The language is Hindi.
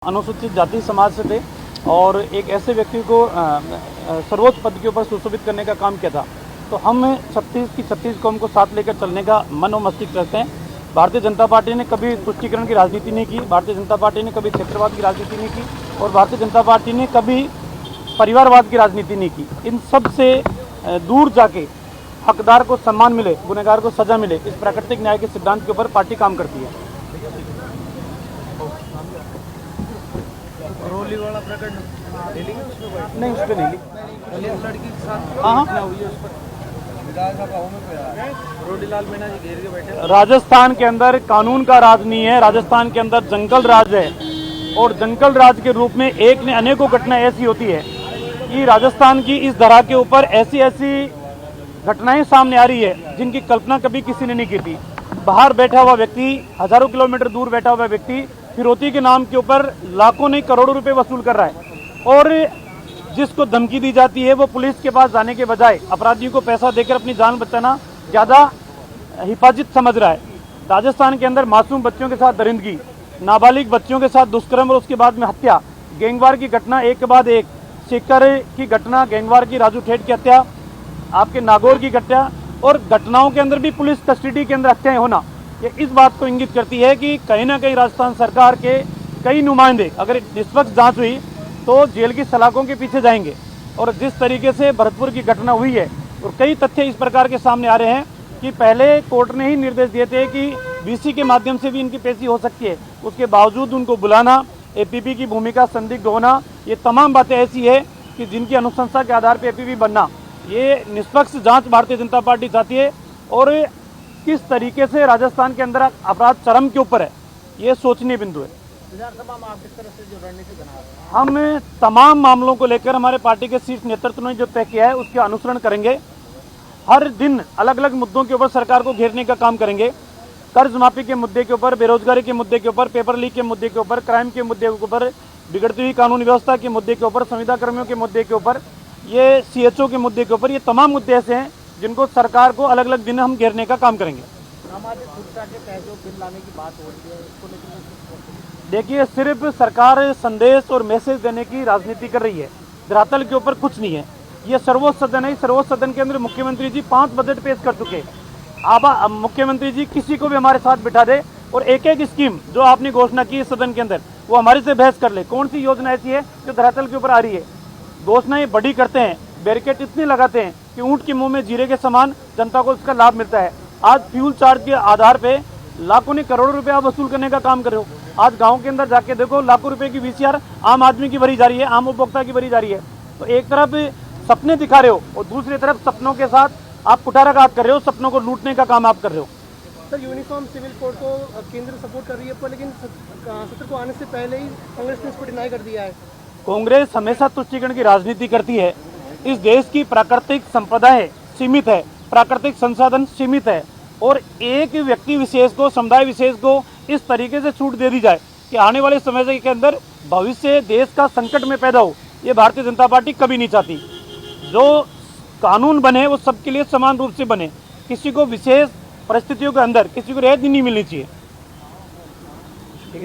अनुसूचित जाति समाज से थे और एक ऐसे व्यक्ति को सर्वोच्च पद के ऊपर सुशोभित करने का काम किया था। तो हम 36 कौम को साथ लेकर चलने का मन और मस्तिष्क रखते हैं। भारतीय जनता पार्टी ने कभी तुष्टीकरण की राजनीति नहीं की, भारतीय जनता पार्टी ने कभी क्षेत्रवाद की राजनीति नहीं की और भारतीय जनता पार्टी ने कभी परिवारवाद की राजनीति नहीं की। इन सब से दूर जाके हकदार को सम्मान मिले, गुनहगार को सजा मिले, इस प्राकृतिक न्याय के सिद्धांत के ऊपर पार्टी काम करती है। रोली वाला प्रकरण नहीं, उस पर नहीं ली। लड़की के साथ हाँ हुई है उस पर रोडीलाल मीणा जी घेर के बैठे। राजस्थान के अंदर कानून का राज नहीं है, राजस्थान के अंदर जंगल राज है और जंगल राज के रूप में एक ने अनेकों घटनाएं ऐसी होती है कि राजस्थान की इस धरा के ऊपर ऐसी ऐसी घटनाएं सामने आ रही है जिनकी कल्पना कभी किसी ने नहीं की थी। बाहर बैठा हुआ व्यक्ति, हजारों किलोमीटर दूर बैठा हुआ व्यक्ति फिरौती के नाम के ऊपर लाखों नहीं करोड़ों रुपए वसूल कर रहा है और जिसको धमकी दी जाती है वो पुलिस के पास जाने के बजाय अपराधियों को पैसा देकर अपनी जान बचाना ज़्यादा हिफाजत समझ रहा है। राजस्थान के अंदर मासूम बच्चों के साथ दरिंदगी, नाबालिग बच्चों के साथ दुष्कर्म और उसके बाद में हत्या, गैंगवार की घटना एक के बाद एक, सीकर की घटना, गैंगवार की राजू ठेठ की हत्या, आपके नागौर की घटना और घटनाओं के अंदर भी पुलिस कस्टडी के अंदर हत्याएं होना, ये इस बात को इंगित करती है कि कहीं ना कहीं राजस्थान सरकार के कई नुमाइंदे अगर निष्पक्ष जांच हुई तो जेल की सलाखों के पीछे जाएंगे। और जिस तरीके से भरतपुर की घटना हुई है और कई तथ्य इस प्रकार के सामने आ रहे हैं कि पहले कोर्ट ने ही निर्देश दिए थे कि वीसी के माध्यम से भी इनकी पेशी हो सकती है, उसके बावजूद उनको बुलाना, एपीपी की भूमिका संदिग्ध होना, ये तमाम बातें ऐसी है कि जिनकी अनुशंसा के आधार पर एपीपी बनना, ये निष्पक्ष जाँच भारतीय जनता पार्टी चाहती है। और किस तरीके से राजस्थान के अंदर अपराध चरम के ऊपर है, ये सोचनीय बिंदु है। विधानसभा में आप किस तरह से जो रणनीति बना रहे हैं? हम तमाम मामलों को लेकर हमारे पार्टी के शीर्ष नेतृत्व ने जो तय किया है उसके अनुसरण करेंगे। हर दिन अलग अलग मुद्दों के ऊपर सरकार को घेरने का काम करेंगे। कर्ज माफी के मुद्दे के ऊपर, बेरोजगारी के मुद्दे के ऊपर, पेपर लीक के मुद्दे के ऊपर, क्राइम के मुद्दे के ऊपर, बिगड़ती हुई कानून व्यवस्था के मुद्दे के ऊपर, संविदा कर्मियों के मुद्दे के ऊपर, ये सीएचओ के मुद्दे के ऊपर, ये तमाम मुद्दे ऐसे हैं जिनको सरकार को अलग अलग दिन हम घेरने का काम करेंगे। सामाजिक सुरक्षा के तहत जो बिल लाने की बात हो रही है उसको लेकर देखिए, सिर्फ सरकार संदेश और मैसेज देने की राजनीति कर रही है, धरातल के ऊपर कुछ नहीं है। ये सर्वोच्च सदन है, सर्वोच्च सदन के अंदर मुख्यमंत्री जी 5 बजट पेश कर चुके। अब मुख्यमंत्री जी किसी को भी हमारे साथ बिठा दे और एक एक स्कीम जो आपने घोषणा की सदन के अंदर वो हमारे से बहस कर ले। कौन सी योजना ऐसी है जो धरातल के ऊपर आ रही है? घोषणाएं बड़ी करते हैं, बैरिकेड इतने लगाते हैं कि ऊँट के मुँह में जीरे के समान जनता को इसका लाभ मिलता है। आज फ्यूल चार्ज के आधार पे लाखों ने करोड़ों रुपए आप वसूल करने का काम कर रहे हो। आज गांव के अंदर जाके देखो, लाखों रुपए की वीसीआर आम आदमी की भरी जा रही है, आम उपभोक्ता की भरी जा रही है। तो एक तरफ सपने दिखा रहे हो और दूसरी तरफ सपनों के साथ आप कुठाराघात कर रहे हो, सपनों को लूटने का काम आप कर रहे हो। सर, यूनिफॉर्म सिविल कोड को केंद्र सपोर्ट कर रही है पर लेकिन सत्र को आने से पहले ही कांग्रेस ने इसको डिनाई कर दिया है। कांग्रेस हमेशा तुष्टीकरण की राजनीति करती है। इस देश की प्राकृतिक संपदाएं सीमित है, प्राकृतिक संसाधन सीमित है और एक व्यक्ति विशेष को, समुदाय विशेष को इस तरीके से छूट दे दी जाए कि आने वाले समय के अंदर भविष्य देश का संकट में पैदा हो, ये भारतीय जनता पार्टी कभी नहीं चाहती। जो कानून बने वो सबके लिए समान रूप से बने, किसी को विशेष परिस्थितियों के अंदर किसी को रियायत नहीं मिलनी चाहिए।